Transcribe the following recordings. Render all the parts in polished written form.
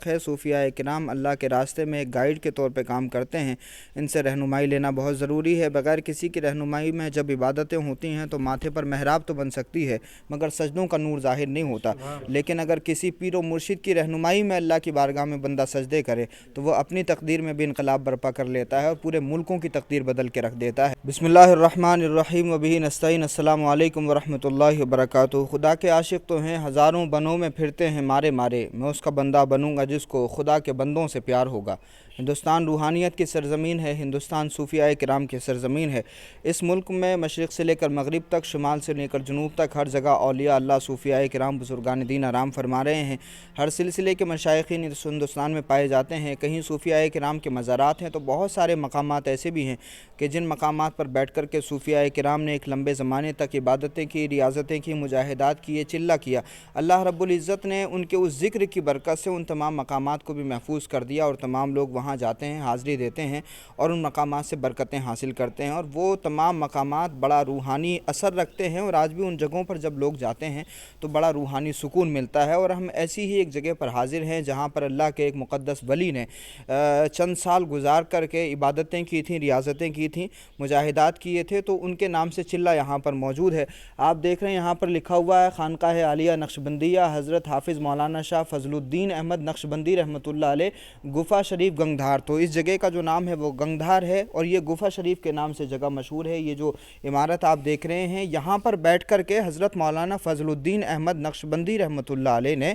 ہے صوفیاء کرام اللہ کے راستے میں ایک گائیڈ کے طور پہ کام کرتے ہیں، ان سے رہنمائی لینا بہت ضروری ہے۔ بغیر کسی کی رہنمائی میں جب عبادتیں ہوتی ہیں تو ماتھے پر محراب تو بن سکتی ہے مگر سجدوں کا نور ظاہر نہیں ہوتا، لیکن اگر کسی پیر و مرشد کی رہنمائی میں اللہ کی بارگاہ میں بندہ سجدے کرے تو وہ اپنی تقدیر میں بھی انقلاب برپا کر لیتا ہے اور پورے ملکوں کی تقدیر بدل کے رکھ دیتا ہے۔ بسم اللہ الرحمن الرحیم وبہ نستعین۔ السلام علیکم ورحمۃ اللہ وبرکاتہ۔ خدا کے عاشق تو ہیں ہزاروں بنوں میں پھرتے ہیں مارے مارے، میں اس کا بندہ بنوں گا جس کو خدا کے بندوں سے پیار ہوگا۔ ہندوستان روحانیت کی سرزمین ہے، ہندوستان صوفیاء کرام کی سرزمین ہے۔ اس ملک میں مشرق سے لے کر مغرب تک، شمال سے لے کر جنوب تک ہر جگہ اولیاء اللہ صوفیاء کرام بزرگان دین آرام فرما رہے ہیں۔ ہر سلسلے کے مشائخین اس ہندوستان میں پائے جاتے ہیں۔ کہیں صوفیاء کرام کے مزارات ہیں تو بہت سارے مقامات ایسے بھی ہیں کہ جن مقامات پر بیٹھ کر کے صوفیاء کرام نے ایک لمبے زمانے تک عبادتیں کی، ریاضتیں کی، مجاہدات کیے، چلہ کیا۔ اللہ رب العزت نے ان کے اس ذکر کی برکت سے ان تمام مقامات کو بھی محفوظ کر دیا اور تمام لوگ وہاں جاتے ہیں، حاضری دیتے ہیں اور ان مقامات سے برکتیں حاصل کرتے ہیں، اور وہ تمام مقامات بڑا روحانی اثر رکھتے ہیں، اور آج بھی ان جگہوں پر جب لوگ جاتے ہیں تو بڑا روحانی سکون ملتا ہے۔ اور ہم ایسی ہی ایک جگہ پر حاضر ہیں جہاں پر اللہ کے ایک مقدس ولی نے چند سال گزار کر کے عبادتیں کی تھیں، ریاضتیں کی تھیں، مجاہدات کیے تھے، تو ان کے نام سے چلہ یہاں پر موجود ہے۔ آپ دیکھ رہے ہیں یہاں پر لکھا ہوا ہے خانقاہ عالیہ نقشبندیہ حضرت حافظ مولانا شاہ فضل الدین احمد نقشبندی رحمۃ اللہ علیہ، گفا شریف گنگدھار۔ تو اس جگہ کا جو نام ہے وہ گنگدھار ہے، اور یہ گفا شریف کے نام سے جگہ مشہور ہے۔ یہ جو عمارت آپ دیکھ رہے ہیں یہاں پر بیٹھ کر کے حضرت مولانا فضل الدین احمد نقشبندی رحمۃ اللہ علیہ نے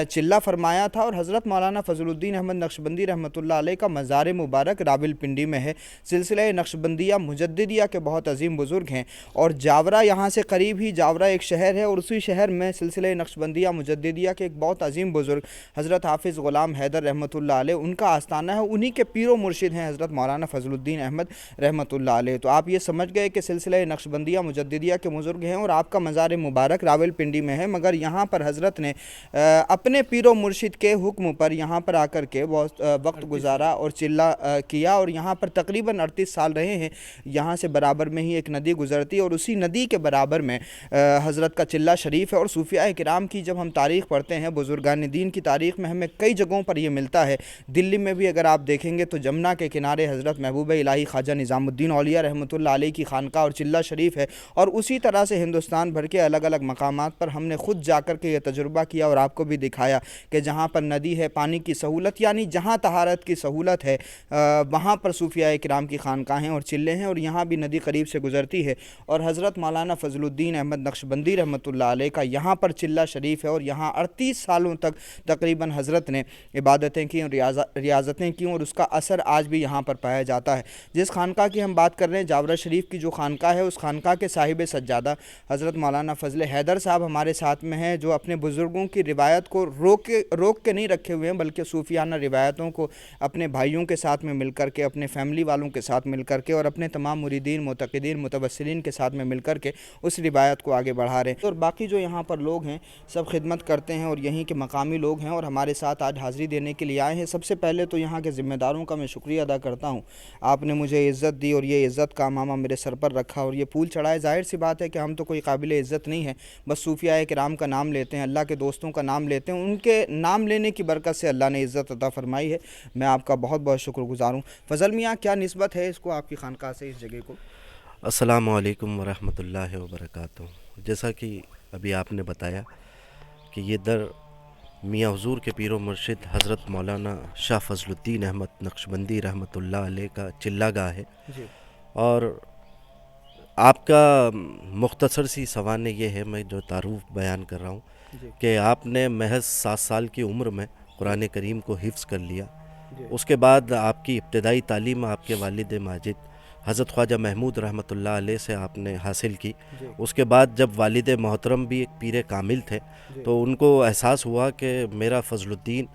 چلہ فرمایا تھا، اور حضرت مولانا فضل الدین احمد نقشبندی رحمۃ اللہ علیہ کا مزار مبارک راولپنڈی میں ہے۔ سلسلہ نقشبندیہ مجددیہ کے بہت عظیم بزرگ ہیں، اور جاورا یہاں سے قریب ہی جاورا ایک شہر ہے، اور اسی شہر میں سلسلہ نقشبندیہ مجددیہ کے ایک بہت عظیم بزرگ حضرت حافظ غلام حیدر رحمۃ اللہ علیہ ان کا آستانہ ہے، انہی کے پیر و مرشد ہیں حضرت مولانا فضل الدین احمد رحمۃ اللہ علیہ۔ تو آپ یہ سمجھ گئے کہ سلسلہ نقشبندیہ مجددیہ کے بزرگ ہیں، اور آپ کا مزار مبارک راولپنڈی میں ہے، مگر یہاں پر حضرت نے اپنے پیر و مرشد کے حکم پر یہاں پر آ کر کے وقت گزارا اور چلہ کیا، اور یہاں پر تقریباً 38 سال رہے ہیں۔ یہاں سے برابر میں ہی ایک ندی گزرتی ہے، اور اسی ندی کے برابر میں حضرت کا چلہ شریف ہے۔ اور صوفیاء کرام کی جب ہم تاریخ پڑھتے ہیں، بزرگان دین کی تاریخ میں ہمیں کئی جگہوں پر یہ ملتا ہے۔ دلی میں بھی اگر آپ دیکھیں گے تو جمنا کے کنارے حضرت محبوب الہی خواجہ نظام الدین اولیاء رحمۃ اللہ علیہ کی خانقاہ اور چلہ شریف ہے، اور اسی طرح سے ہندوستان بھر کے الگ الگ مقامات پر ہم نے خود جا کر کے یہ تجربہ کیا اور آپ کو بھی دکھایا کہ جہاں پر ندی ہے، پانی کی سہولت، یعنی جہاں طہارت کی سہولت ہے، وہاں پر صوفیاء کرام کی خانقاہیں اور چلے ہیں، اور یہاں بھی ندی قریب سے گزرتی ہے، اور حضرت مولانا فضل الدین احمد نقشبندی رحمۃ اللہ علیہ کا یہاں پر چلہ شریف ہے، اور یہاں 38 سالوں تک تقریباً حضرت نے عبادتیں کی اور ریاضتیں کی، اور اس کا اثر آج بھی یہاں پر پایا جاتا ہے۔ جس خانقاہ کی ہم بات کر رہے ہیں، جاورا شریف کی جو خانقاہ ہے، اس خانقاہ کے صاحب سجادہ حضرت مولانا فضل حیدر صاحب ہمارے ساتھ میں ہیں، جو اپنے بزرگوں کی روایت کو روک کے نہیں رکھے ہوئے ہیں، بلکہ صوفیانہ روایتوں کو اپنے بھائیوں کے ساتھ میں مل کر کے، اپنے فیملی والوں کے ساتھ مل کر کے، اور اپنے تمام مریدین، معتقدین، متوسلین کے ساتھ میں مل کر کے اس روایت کو آگے بڑھا رہے ہیں۔ اور باقی جو یہاں پر لوگ ہیں سب خدمت کرتے ہیں، اور یہیں کے مقامی لوگ ہیں اور ہمارے ساتھ آج حاضری دینے کے لیے آئے ہیں۔ سب سے پہلے تو یہاں کے ذمہ داروں کا میں شکریہ ادا کرتا ہوں، آپ نے مجھے عزت دی اور یہ عزت کا امامہ میرے سر پر رکھا اور یہ پھول چڑھائے۔ ظاہر سی بات ہے کہ ہم تو کوئی قابل عزت نہیں ہے، بس صوفیاء کرام کا نام لیتے ہیں، اللہ کے دوستوں کا نام لیتے ہیں، ان کے نام لینے کی برکت سے اللہ نے عزت عطا فرمائی ہے۔ میں آپ کا بہت بہت شکر گزار ہوں۔ فضل میاں، کیا نسبت ہے اس کو آپ کی خانقاہ سے، اس جگہ کو؟ السلام علیکم ورحمۃ اللہ وبرکاتہ۔ جیسا کہ ابھی آپ نے بتایا کہ یہ در میاں حضور کے پیر و مرشد حضرت مولانا شاہ فضل الدین احمد نقشبندی رحمۃ اللہ علیہ کا چلہ گاہ ہے، جی، اور آپ کا مختصر سی سوانح یہ ہے، میں جو تعارف بیان کر رہا ہوں، جی، کہ آپ نے محض 7 سال کی عمر میں قرآن کریم کو حفظ کر لیا۔ جی، اس کے بعد آپ کی ابتدائی تعلیم آپ کے والد ماجد حضرت خواجہ محمود رحمۃ اللہ علیہ سے آپ نے حاصل کی۔ جی، اس کے بعد جب والد محترم بھی ایک پیر کامل تھے جی، تو ان کو احساس ہوا کہ میرا فضل الدین،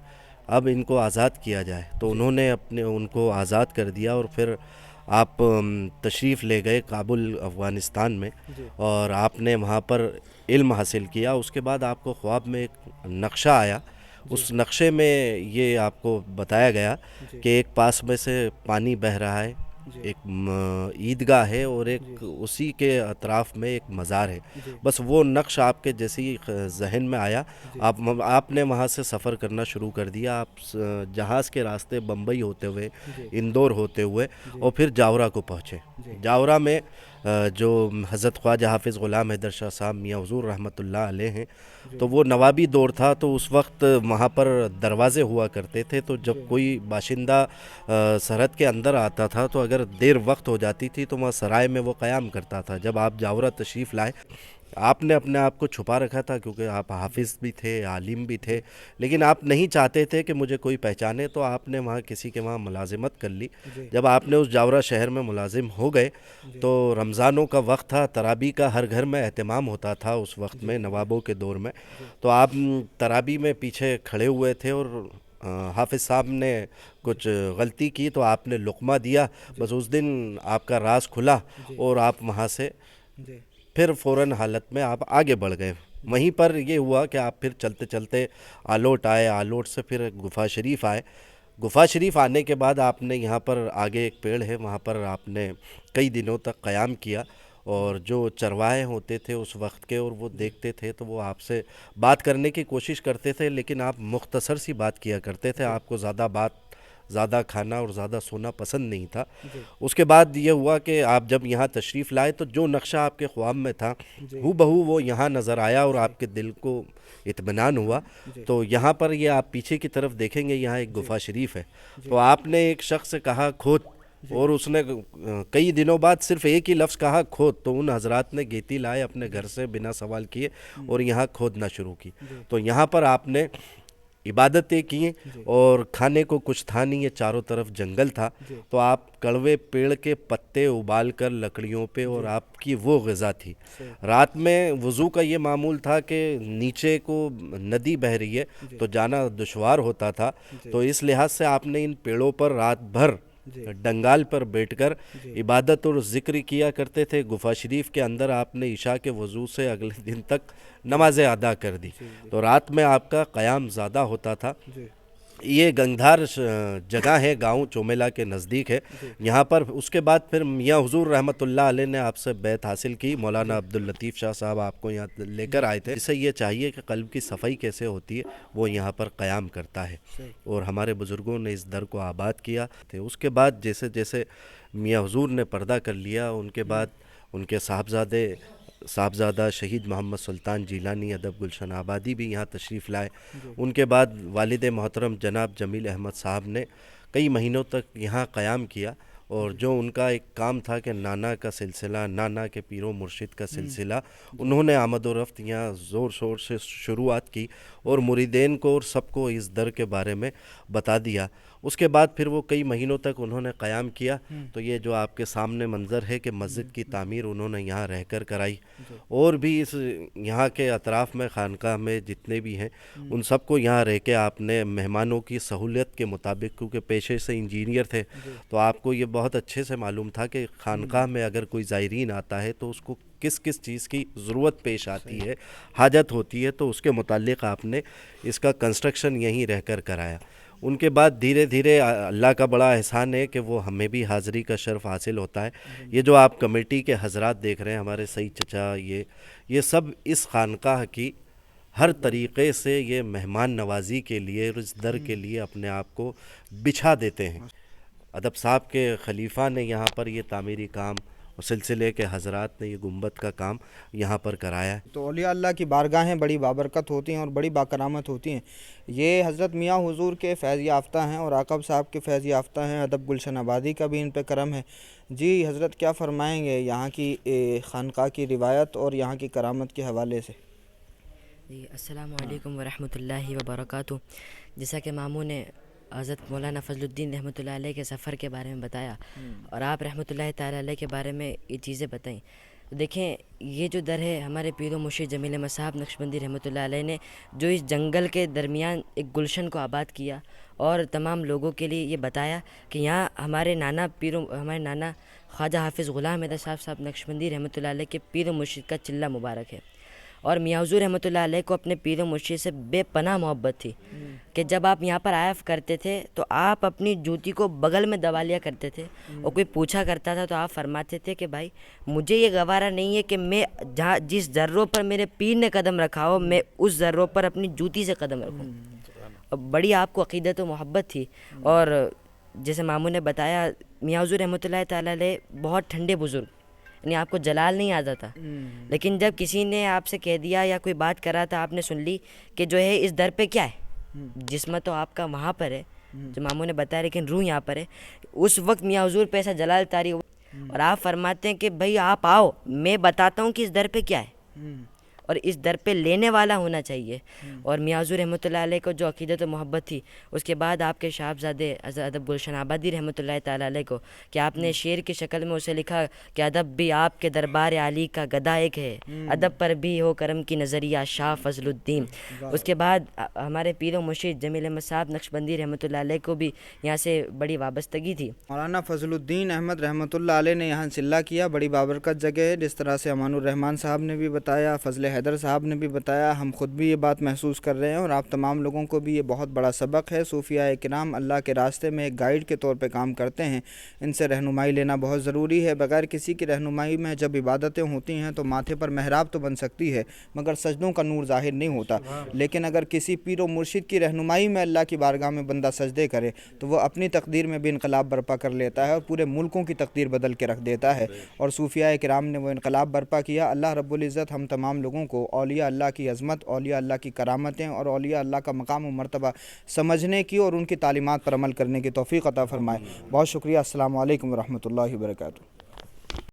اب ان کو آزاد کیا جائے، تو انہوں نے ان کو آزاد کر دیا، اور پھر آپ تشریف لے گئے کابل افغانستان میں، جی، اور آپ نے وہاں پر علم حاصل کیا۔ اس کے بعد آپ کو خواب میں ایک نقشہ آیا، اس نقشے میں یہ آپ کو بتایا گیا جی، کہ ایک پاس میں سے پانی بہہ رہا ہے، ایک عیدگاہ ہے اور ایک اسی کے اطراف میں ایک مزار ہے. بس وہ نقش آپ کے جیسی ذہن میں آیا, آپ نے وہاں سے سفر کرنا شروع کر دیا. آپ جہاز کے راستے بمبئی ہوتے ہوئے, اندور ہوتے ہوئے, اور پھر جاورا کو پہنچے. جاورا میں جو حضرت خواجہ حافظ غلام حیدر شاہ صاحب میاں حضور رحمۃ اللہ علیہ ہیں, تو وہ نوابی دور تھا, تو اس وقت وہاں پر دروازے ہوا کرتے تھے. تو جب کوئی باشندہ سرحد کے اندر آتا تھا تو اگر دیر وقت ہو جاتی تھی تو وہاں سرائے میں وہ قیام کرتا تھا. جب آپ جاورا تشریف لائے, آپ نے اپنے آپ کو چھپا رکھا تھا کیونکہ آپ حافظ بھی تھے, عالم بھی تھے, لیکن آپ نہیں چاہتے تھے کہ مجھے کوئی پہچانے, تو آپ نے وہاں کسی کے وہاں ملازمت کر لی. جب آپ نے اس جاورا شہر میں ملازم ہو گئے تو رمضانوں کا وقت تھا, تراویح کا ہر گھر میں اہتمام ہوتا تھا اس وقت میں, نوابوں کے دور میں. تو آپ تراویح میں پیچھے کھڑے ہوئے تھے اور حافظ صاحب نے کچھ غلطی کی تو آپ نے لقمہ دیا. بس اس دن آپ کا راز کھلا اور آپ وہاں سے پھر فوراً حالت میں آپ آگے بڑھ گئے. وہیں پر یہ ہوا کہ آپ پھر چلتے چلتے آلوٹ آئے, آلوٹ سے پھر گفا شریف آئے. گفا شریف آنے کے بعد آپ نے یہاں پر آگے ایک پیڑ ہے, وہاں پر آپ نے کئی دنوں تک قیام کیا. اور جو چرواہے ہوتے تھے اس وقت کے, اور وہ دیکھتے تھے تو وہ آپ سے بات کرنے کی کوشش کرتے تھے, لیکن آپ مختصر سی بات کیا کرتے تھے. آپ کو زیادہ کھانا اور زیادہ سونا پسند نہیں تھا. اس کے بعد یہ ہوا کہ آپ جب یہاں تشریف لائے تو جو نقشہ آپ کے خواب میں تھا ہو بہو وہ یہاں نظر آیا اور آپ کے دل کو اطمینان ہوا. تو یہاں پر یہ آپ پیچھے کی طرف دیکھیں گے, یہاں ایک گفا شریف ہے. تو آپ نے ایک شخص سے کہا کھود, اور اس نے کئی دنوں بعد صرف ایک ہی لفظ کہا کھود, تو ان حضرات نے گیتی لائے اپنے گھر سے بنا سوال کیے اور یہاں کھودنا شروع کی. تو یہاں پر آپ نے عبادتیں کی اور کھانے کو کچھ تھا نہیں, یہ چاروں طرف جنگل تھا. تو آپ کڑوے پیڑ کے پتے ابال کر لکڑیوں پہ, اور آپ کی وہ غذا تھی. رات میں وضو کا یہ معمول تھا کہ نیچے کو ندی بہہ رہی ہے تو جانا دشوار ہوتا تھا, تو اس لحاظ سے آپ نے ان پیڑوں پر رات بھر ڈنگال پر بیٹھ کر عبادت اور ذکر کیا کرتے تھے. گفا شریف کے اندر آپ نے عشاء کے وضو سے اگلے دن تک نمازیں ادا کر دی. تو رات میں آپ کا قیام زیادہ ہوتا تھا. یہ گنگدھار جگہ ہے, گاؤں چومیلا کے نزدیک ہے. یہاں پر اس کے بعد پھر میاں حضور رحمۃ اللہ علیہ نے آپ سے بیعت حاصل کی. مولانا عبداللطیف شاہ صاحب آپ کو یہاں لے کر آئے تھے. اسے یہ چاہیے کہ قلب کی صفائی کیسے ہوتی ہے وہ یہاں پر قیام کرتا ہے, اور ہمارے بزرگوں نے اس در کو آباد کیا. اس کے بعد جیسے جیسے میاں حضور نے پردہ کر لیا, ان کے بعد ان کے صاحبزادہ شہید محمد سلطان جیلانی ادب گلشن آبادی بھی یہاں تشریف لائے. ان کے بعد والد محترم جناب جمیل احمد صاحب نے کئی مہینوں تک یہاں قیام کیا, اور جو ان کا ایک کام تھا کہ نانا کا سلسلہ, نانا کے پیر و مرشد کا سلسلہ, انہوں نے آمد و رفت یہاں زور شور سے شروعات کی اور مریدین کو اور سب کو اس در کے بارے میں بتا دیا. اس کے بعد پھر وہ کئی مہینوں تک انہوں نے قیام کیا. تو یہ جو آپ کے سامنے منظر ہے کہ مسجد کی تعمیر انہوں نے یہاں رہ کر کرائی, اور بھی اس یہاں کے اطراف میں خانقاہ میں جتنے بھی ہیں ان سب کو یہاں رہ کے آپ نے مہمانوں کی سہولیت کے مطابق, کیونکہ پیشے سے انجینئر تھے تو آپ کو یہ بہت اچھے سے معلوم تھا کہ خانقاہ میں اگر کوئی زائرین آتا ہے تو اس کو کس کس چیز کی ضرورت پیش آتی ہے, حاجت ہوتی ہے, تو اس کے متعلق آپ نے اس کا کنسٹرکشن یہیں رہ کر کرایا. ان کے بعد دھیرے دھیرے اللہ کا بڑا احسان ہے کہ وہ ہمیں بھی حاضری کا شرف حاصل ہوتا ہے. یہ جو آپ کمیٹی کے حضرات دیکھ رہے ہیں, ہمارے سعید چچا, یہ سب اس خانقاہ کی ہر طریقے سے یہ مہمان نوازی کے لیے اور اس در کے لیے اپنے آپ کو بچھا دیتے ہیں. ادب صاحب کے خلیفہ نے یہاں پر یہ تعمیری کام, اور سلسلے کے حضرات نے یہ گنبد کا کام یہاں پر کرایا ہے. تو اولیاء اللہ کی بارگاہیں بڑی بابرکت ہوتی ہیں اور بڑی باکرامت ہوتی ہیں. یہ حضرت میاں حضور کے فیض یافتہ ہیں اور عاقب صاحب کے فیض یافتہ ہیں. ادب گلشن آبادی کا بھی ان پہ کرم ہے. جی حضرت کیا فرمائیں گے یہاں کی خانقاہ کی روایت اور یہاں کی کرامت کے حوالے سے؟ جی السلام علیکم ورحمۃ اللہ وبرکاتہ. جیسا کہ ماموں نے حضرت مولانا فضل الدین رحمۃ اللہ علیہ کے سفر کے بارے میں بتایا اور آپ رحمۃ اللہ تعالیٰ علیہ کے بارے میں یہ چیزیں بتائیں, دیکھیں یہ جو در ہے ہمارے پیر و مرشد جمیل احمد صاحب نقشبندی رحمۃ اللہ علیہ نے جو اس جنگل کے درمیان ایک گلشن کو آباد کیا اور تمام لوگوں کے لیے یہ بتایا کہ یہاں ہمارے نانا خواجہ حافظ غلام حیدر صاحب نقشبندی رحمۃ اللہ علیہ کے پیر و مرشد کا چلہ مبارک ہے. اور میاں حضور رحمۃ اللہ علیہ کو اپنے پیر و مرشد سے بے پناہ محبت تھی کہ جب آپ یہاں پر آیا کرتے تھے تو آپ اپنی جوتی کو بغل میں دبا لیا کرتے تھے، اور کوئی پوچھا کرتا تھا تو آپ فرماتے تھے کہ بھائی مجھے یہ گوارا نہیں ہے کہ میں جس ذروں پر میرے پیر نے قدم رکھا ہو میں اس ذروں پر اپنی جوتی سے قدم رکھوں۔ بڑی آپ کو عقیدت و محبت تھی، اور جیسے ماموں نے بتایا میاں حضور رحمۃ اللہ تعالیٰ علیہ بہت ٹھنڈے بزرگ، یعنی آپ کو جلال نہیں آتا تھا، لیکن جب کسی نے آپ سے کہہ دیا یا کوئی بات کرا تھا آپ نے سن لی کہ جو ہے اس در پہ کیا ہے، جسم تو آپ کا وہاں پر ہے جو ماموں نے بتایا لیکن روح یہاں پر ہے، اس وقت میاں حضور پہ ایسا جلال طاری ہوا اور آپ فرماتے ہیں کہ بھائی آپ آؤ میں بتاتا ہوں کہ اس در پہ کیا ہے، اور اس در پہ لینے والا ہونا چاہیے۔ اور میاں حضور رحمۃ اللہ علیہ کو جو عقیدت و محبت تھی، اس کے بعد آپ کے صاحبزادے حضرت ادب گلشن آبادی رحمۃ اللہ تعالیٰ علیہ کو کہ آپ نے شعر کی شکل میں اسے لکھا کہ ادب بھی آپ کے دربار عالی کا گدا ایک ہے، ادب پر بھی ہو کرم کی نظریہ شاہ فضل الدین۔ اس کے بعد ہمارے پیر و مرشد جمیل احمد صاحب نقشبندی رحمۃ اللہ علیہ کو بھی یہاں سے بڑی وابستگی تھی۔ مولانا فضل الدین احمد رحمۃ اللہ علیہ نے یہاں چلہ کیا، بڑی بابرکت جگہ ہے، جس طرح سے امان الرحمن صاحب نے بھی بتایا، فضل حیدر صاحب نے بھی بتایا، ہم خود بھی یہ بات محسوس کر رہے ہیں، اور آپ تمام لوگوں کو بھی یہ بہت بڑا سبق ہے۔ صوفیاء کرام اللہ کے راستے میں ایک گائیڈ کے طور پہ کام کرتے ہیں، ان سے رہنمائی لینا بہت ضروری ہے۔ بغیر کسی کی رہنمائی میں جب عبادتیں ہوتی ہیں تو ماتھے پر محراب تو بن سکتی ہے مگر سجدوں کا نور ظاہر نہیں ہوتا، لیکن اگر کسی پیر و مرشد کی رہنمائی میں اللہ کی بارگاہ میں بندہ سجدے کرے تو وہ اپنی تقدیر میں بھی انقلاب برپا کر لیتا ہے اور پورے ملکوں کی تقدیر بدل کے رکھ دیتا ہے، اور صوفیاء کرام نے وہ انقلاب برپا کیا۔ اللہ رب العزت ہم تمام لوگوں کو اولیاء اللہ کی عظمت، اولیاء اللہ کی کرامتیں اور اولیاء اللہ کا مقام و مرتبہ سمجھنے کی اور ان کی تعلیمات پر عمل کرنے کی توفیق عطا فرمائے۔ بہت شکریہ، السلام علیکم ورحمۃ اللہ وبرکاتہ۔